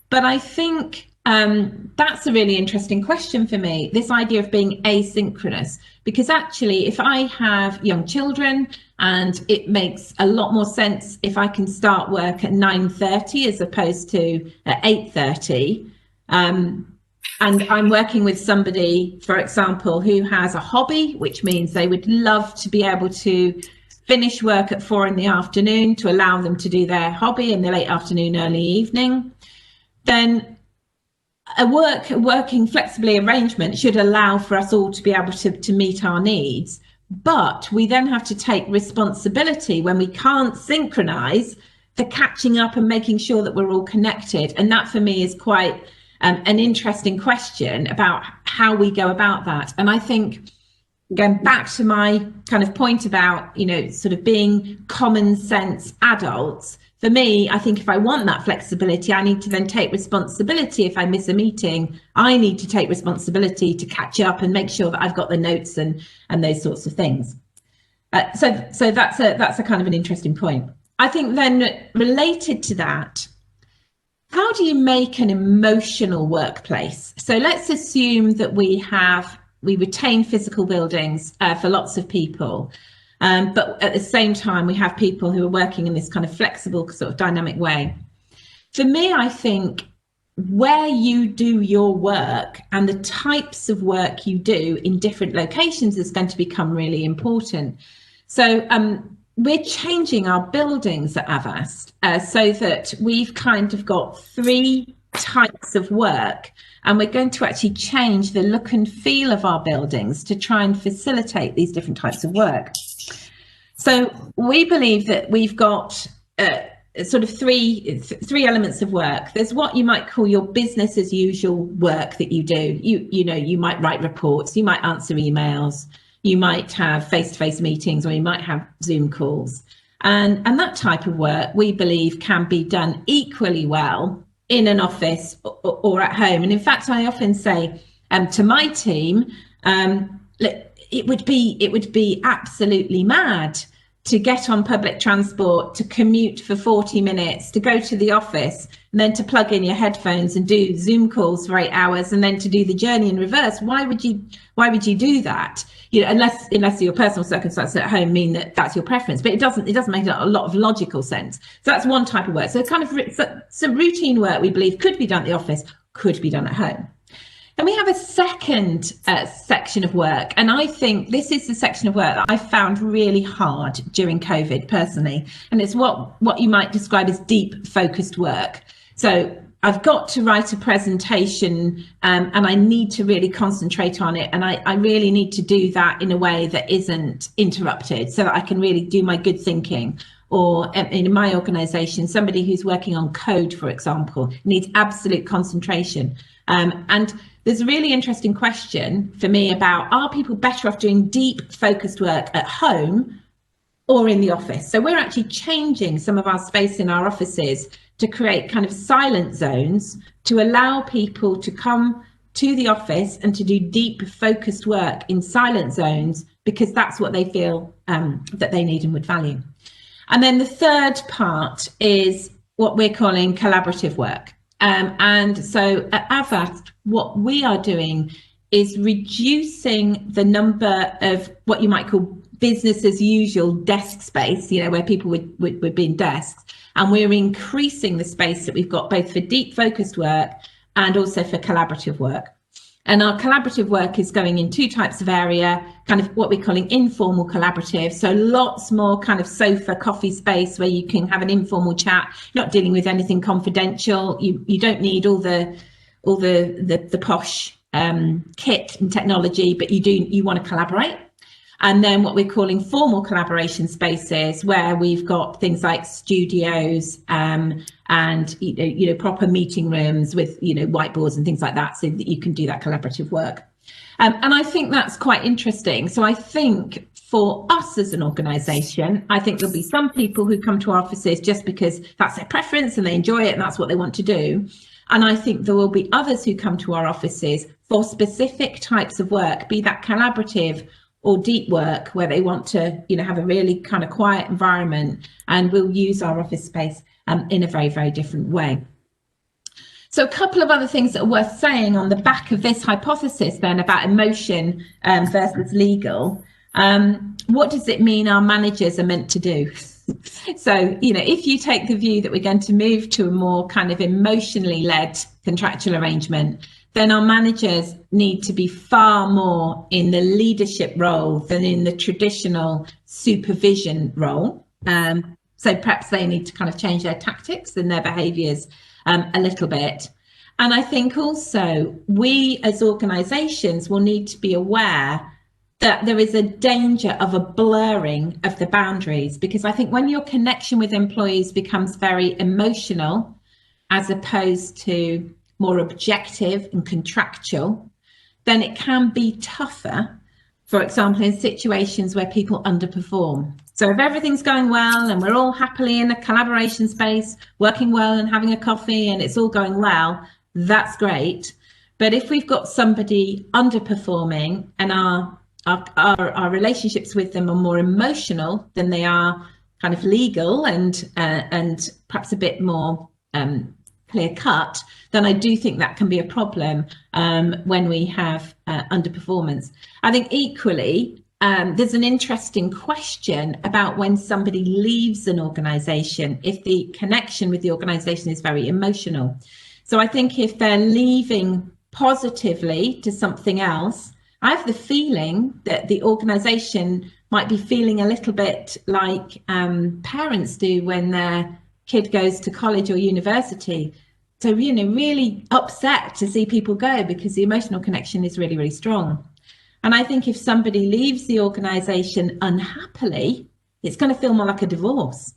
Speaker 2: But I think that's a really interesting question for me, this idea of being asynchronous, because actually if I have young children, and it makes a lot more sense if I can start work at 9:30 as opposed to at 8:30. And I'm working with somebody, for example, who has a hobby, which means they would love to be able to finish work at 4 in the afternoon to allow them to do their hobby in the late afternoon, early evening. Then a working flexibly arrangement should allow for us all to be able to meet our needs. But we then have to take responsibility when we can't synchronize the catching up and making sure that we're all connected. And that for me is quite an interesting question about how we go about that. And I think, going back to my kind of point about, you know, sort of being common sense adults, for me, I think if I want that flexibility, I need to then take responsibility. If I miss a meeting, I need to take responsibility to catch up and make sure that I've got the notes and those sorts of things. So that's a kind of an interesting point. I think then related to that, how do you make an emotional workplace? So let's assume that we retain physical buildings for lots of people. But at the same time, we have people who are working in this kind of flexible sort of dynamic way. For me, I think where you do your work and the types of work you do in different locations is going to become really important. So we're changing our buildings at Avast so that we've kind of got 3 types of work, and we're going to actually change the look and feel of our buildings to try and facilitate these different types of work. So we believe that we've got sort of three elements of work. There's what you might call your business as usual work that you do. You know, you might write reports, you might answer emails, you might have face-to-face meetings, or you might have Zoom calls. And that type of work, we believe, can be done equally well in an office or at home. And in fact, I often say to my team, it would be absolutely mad to get on public transport, to commute for 40 minutes, to go to the office, and then to plug in your headphones and do Zoom calls for 8 hours, and then to do the journey in reverse. Why would you do that? You know, unless your personal circumstances at home mean that that's your preference, but it doesn't make a lot of logical sense. So that's one type of work. So kind of some routine work we believe could be done at the office, could be done at home. And we have a second section of work, and I think this is the section of work that I found really hard during COVID personally, and it's what you might describe as deep focused work. So I've got to write a presentation and I need to really concentrate on it, and I really need to do that in a way that isn't interrupted so that I can really do my good thinking. Or in my organisation, somebody who's working on code, for example, needs absolute concentration. And there's a really interesting question for me about, are people better off doing deep focused work at home or in the office? So we're actually changing some of our space in our offices to create kind of silent zones to allow people to come to the office and to do deep focused work in silent zones, because that's what they feel that they need and would value. And then the third part is what we're calling collaborative work. And so at Avast, what we are doing is reducing the number of what you might call business as usual desk space, you know, where people would be in desks. And we're increasing the space that we've got both for deep focused work and also for collaborative work. And our collaborative work is going in 2 types of area, kind of what we're calling informal collaborative. So lots more kind of sofa coffee space where you can have an informal chat, not dealing with anything confidential. You don't need all the posh kit and technology, but you want to collaborate. And then what we're calling formal collaboration spaces, where we've got things like studios and you know proper meeting rooms with whiteboards and things like that, so that you can do that collaborative work. And I think that's quite interesting. So I think for us as an organisation, I think there'll be some people who come to our offices just because that's their preference and they enjoy it and that's what they want to do. And I think there will be others who come to our offices for specific types of work, be that collaborative or deep work, where they want to, you know, have a really kind of quiet environment, and we'll use our office space in a very, very different way. So a couple of other things that are worth saying on the back of this hypothesis then about emotion versus legal. What does it mean our managers are meant to do? So, you know, if you take the view that we're going to move to a more kind of emotionally led contractual arrangement, then our managers need to be far more in the leadership role than in the traditional supervision role. So perhaps they need to kind of change their tactics and their behaviours a little bit. And I think also we as organisations will need to be aware that there is a danger of a blurring of the boundaries, because I think when your connection with employees becomes very emotional as opposed to more objective and contractual, then it can be tougher, for example, in situations where people underperform. So if everything's going well and we're all happily in a collaboration space, working well and having a coffee and it's all going well, that's great. But if we've got somebody underperforming and our relationships with them are more emotional than they are kind of legal and perhaps a bit more clear cut, then I do think that can be a problem when we have underperformance. I think equally, there's an interesting question about when somebody leaves an organisation, if the connection with the organisation is very emotional. So I think if they're leaving positively to something else, I have the feeling that the organisation might be feeling a little bit like parents do when their kid goes to college or university. So, you know, really upset to see people go because the emotional connection is really, really strong. And I think if somebody leaves the organisation unhappily, it's going to feel more like a divorce.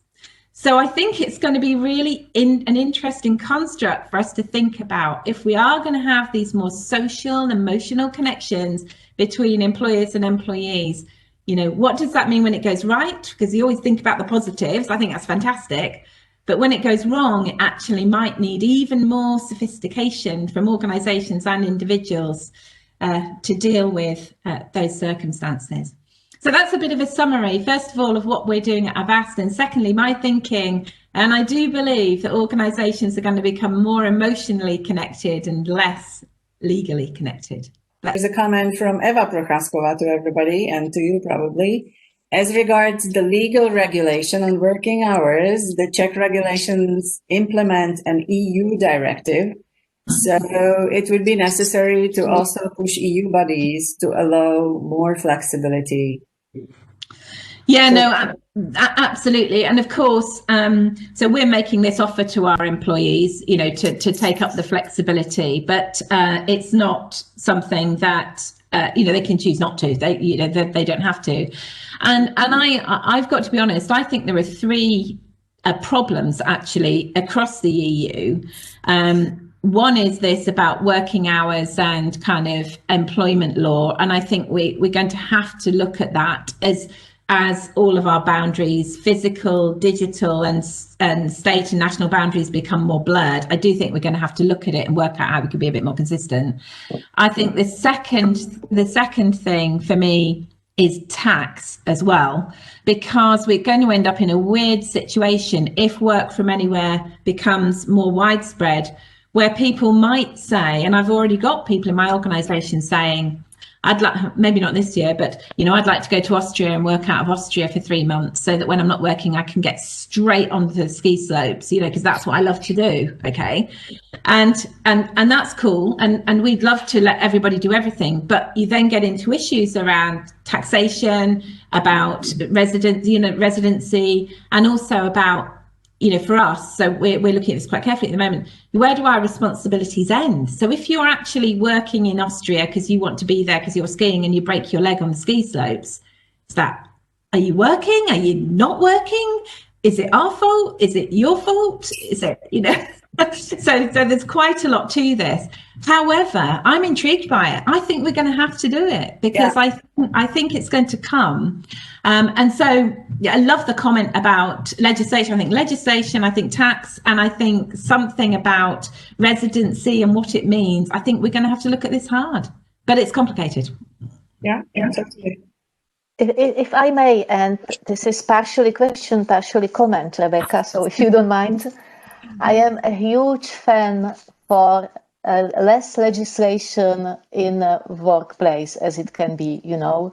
Speaker 2: So I think it's going to be really an interesting construct for us to think about. If we are going to have these more social and emotional connections between employers and employees, you know, what does that mean when it goes right? Because you always think about the positives. I think that's fantastic. But when it goes wrong, it actually might need even more sophistication from organisations and individuals to deal with those circumstances. So that's a bit of a summary, first of all, of what we're doing at Avast, and secondly, my thinking. And I do believe that organisations are going to become more emotionally connected and less legally connected.
Speaker 3: There's a comment from Eva Prochaskova to everybody, and to you probably. As regards the legal regulation on working hours, the Czech regulations implement an EU directive. So it would be necessary to also push EU bodies to allow more flexibility.
Speaker 2: Yeah, no, absolutely. And of course, so we're making this offer to our employees, you know, to take up the flexibility, but it's not something that, you know, they can choose not to. They, you know, they don't have to. And I've got to be honest, I think there are three problems actually across the EU. One is this about working hours and kind of employment law. And I think we're going to have to look at that as all of our boundaries, physical, digital and state and national boundaries become more blurred. I do think we're going to have to look at it and work out how we can be a bit more consistent. I think the second thing for me is tax as well, because we're going to end up in a weird situation if work from anywhere becomes more widespread, where people might say, and I've already got people in my organisation saying, I'd like, maybe not this year, but, you know, I'd like to go to Austria and work out of Austria for 3 months so that when I'm not working, I can get straight onto the ski slopes, you know, because that's what I love to do. Okay. And that's cool. And we'd love to let everybody do everything, but you then get into issues around taxation, about residency, and also about, you know, for us, so we're looking at this quite carefully at the moment, where do our responsibilities end? So if you're actually working in Austria because you want to be there because you're skiing and you break your leg on the ski slopes, are you working? Are you not working? Is it our fault? Is it your fault? Is it, you know, So there's quite a lot to this. However, I'm intrigued by it. I think we're going to have to do it because I think it's going to come. And so yeah, I love the comment about legislation. I think tax, and I think something about residency and what it means. I think we're going to have to look at this hard, but it's complicated.
Speaker 3: Yeah, totally.
Speaker 4: If I may, and this is partially question, partially comment, Rebecca, so if you don't mind, I am a huge fan for less legislation in a workplace as it can be, you know.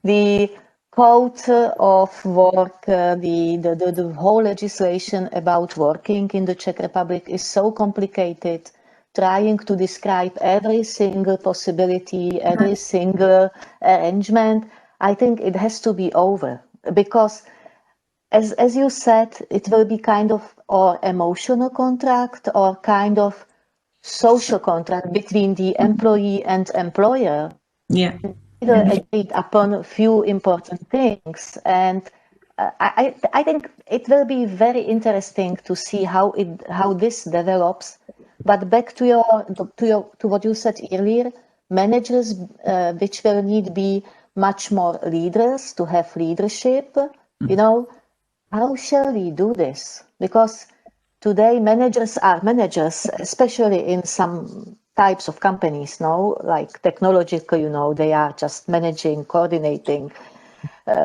Speaker 4: The code of work, the whole legislation about working in the Czech Republic is so complicated, trying to describe every single possibility, every single arrangement. I think it has to be over because, as you said, it will be kind of or emotional contract or kind of social contract between the employee and employer.
Speaker 2: Yeah.
Speaker 4: Agreed upon a few important things, and I think it will be very interesting to see how this develops. But back to what you said earlier, managers which will need be much more leaders to have leadership, you know, how shall we do this? Because today managers are managers, especially in some types of companies, no, like technological, you know, they are just managing, coordinating,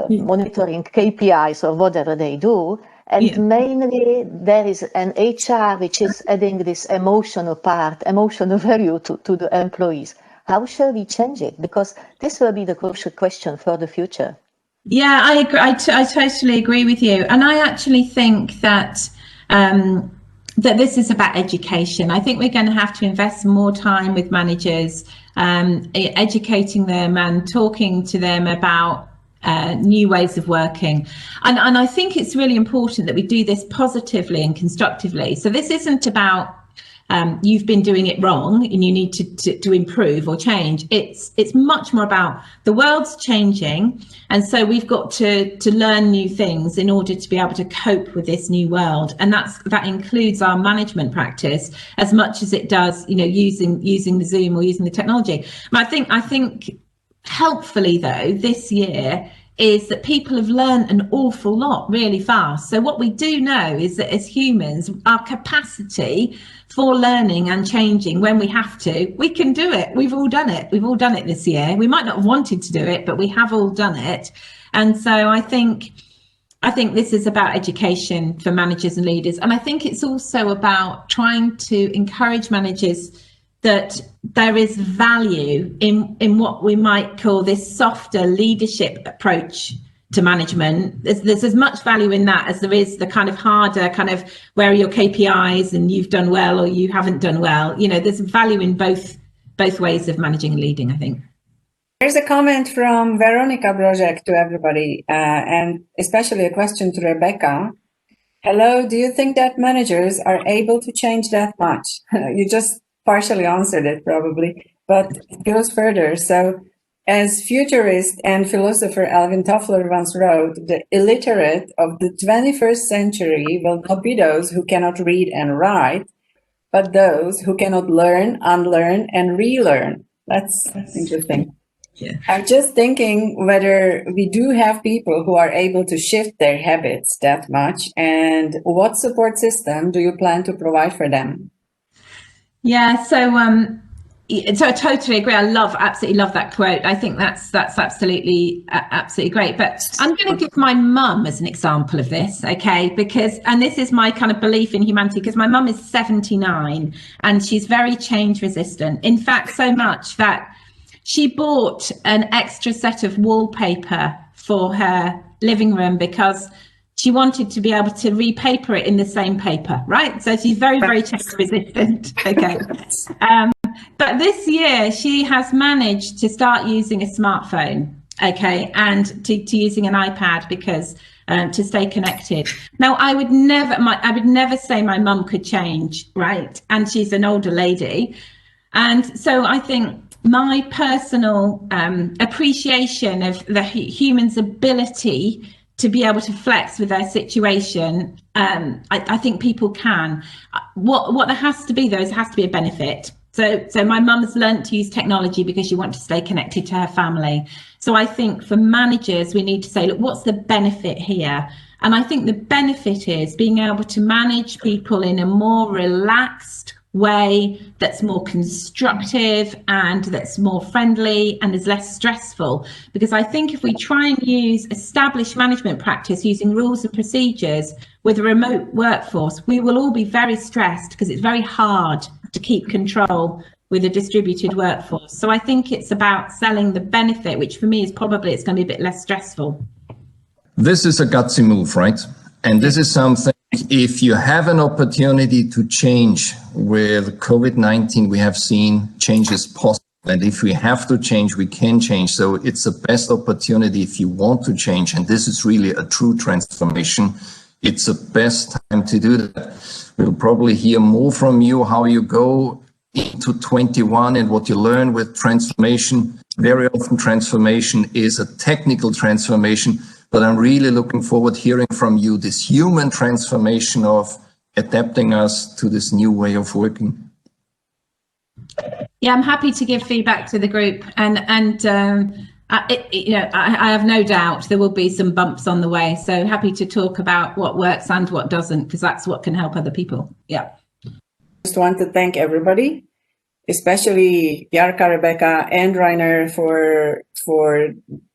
Speaker 4: monitoring KPIs or whatever they do. And mainly there is an HR which is adding this emotional part, emotional value to the employees. How shall we change it? Because this will be the crucial question for the future.
Speaker 2: Yeah, I agree. I totally agree with you. And I actually think that that this is about education. I think we're going to have to invest more time with managers, educating them and talking to them about new ways of working. And I think it's really important that we do this positively and constructively. So this isn't about you've been doing it wrong and you need to improve or change. It's much more about the world's changing, and so we've got to learn new things in order to be able to cope with this new world, and that includes our management practice as much as it does, you know, using the Zoom or using the technology. But I think helpfully though this year is that people have learned an awful lot really fast. So what we do know is that as humans, our capacity for learning and changing when we have to, we can do it. We've all done it. We've all done it this year. We might not have wanted to do it, but we have all done it. And so I think this is about education for managers and leaders. And I think it's also about trying to encourage managers that there is value in what we might call this softer leadership approach to management. There's as much value in that as there is the kind of harder kind of where are your KPIs and you've done well or you haven't done well. You know, there's value in both ways of managing and leading, I think.
Speaker 3: There's a comment from Veronica Brožek to everybody, and especially a question to Rebecca. Hello, do you think that managers are able to change that much? You just partially answered it probably, but it goes further. So as futurist and philosopher Alvin Toffler once wrote, the illiterate of the 21st century will not be those who cannot read and write, but those who cannot learn, unlearn, and relearn. That's interesting.
Speaker 2: Yeah.
Speaker 3: I'm just thinking whether we do have people who are able to shift their habits that much, and what support system do you plan to provide for them?
Speaker 2: Yeah, so I totally agree. Absolutely love that quote. I think that's absolutely great. But I'm going to give my mum as an example of this, okay? And this is my kind of belief in humanity, because my mum is 79 and she's very change resistant. In fact, so much that she bought an extra set of wallpaper for her living room because she wanted to be able to repaper it in the same paper, right? So she's very, very change resistant. Okay. But this year she has managed to start using a smartphone, okay, and to using an iPad because to stay connected. Now, I would never say my mum could change, right? And she's an older lady, and so I think my personal appreciation of the human's ability to be able to flex with their situation, I think people can. What there has to be, though, is there has to be a benefit. So my mum's learnt to use technology because she wanted to stay connected to her family. So I think for managers, we need to say, look, what's the benefit here? And I think the benefit is being able to manage people in a more relaxed way, that's more constructive and that's more friendly and is less stressful. Because I think if we try and use established management practice using rules and procedures with a remote workforce, we will all be very stressed because it's very hard to keep control with a distributed workforce. So I think it's about selling the benefit, which for me is probably it's going to be a bit less stressful. This is a gutsy move, right? And this is something, if you have an opportunity to change with COVID-19, we have seen changes possible. And if we have to change, we can change. So it's the best opportunity if you want to change. And this is really a true transformation. It's the best time to do that. We'll probably hear more from you, how you go into 21 and what you learn with transformation. Very often transformation is a technical transformation, but I'm really looking forward to hearing from you this human transformation of adapting us to this new way of working. Yeah, I'm happy to give feedback to the group, and I have no doubt there will be some bumps on the way. So happy to talk about what works and what doesn't, because that's what can help other people. Yeah.
Speaker 3: Just want to thank everybody, especially Jarka, Rebecca, and Rainer for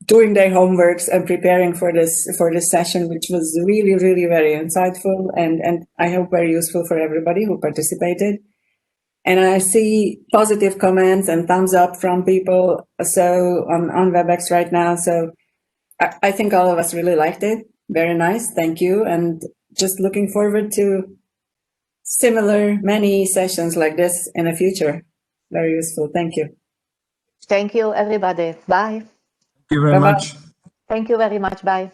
Speaker 3: doing their homeworks and preparing for this session, which was really, really very insightful and I hope very useful for everybody who participated. And I see positive comments and thumbs up from people so on WebEx right now. So I think all of us really liked it. Very nice. Thank you. And just looking forward to similar many sessions like this in the future. Very useful. Thank you.
Speaker 4: Thank you, everybody. Bye.
Speaker 1: Thank you very much.
Speaker 4: Thank you very much. Bye.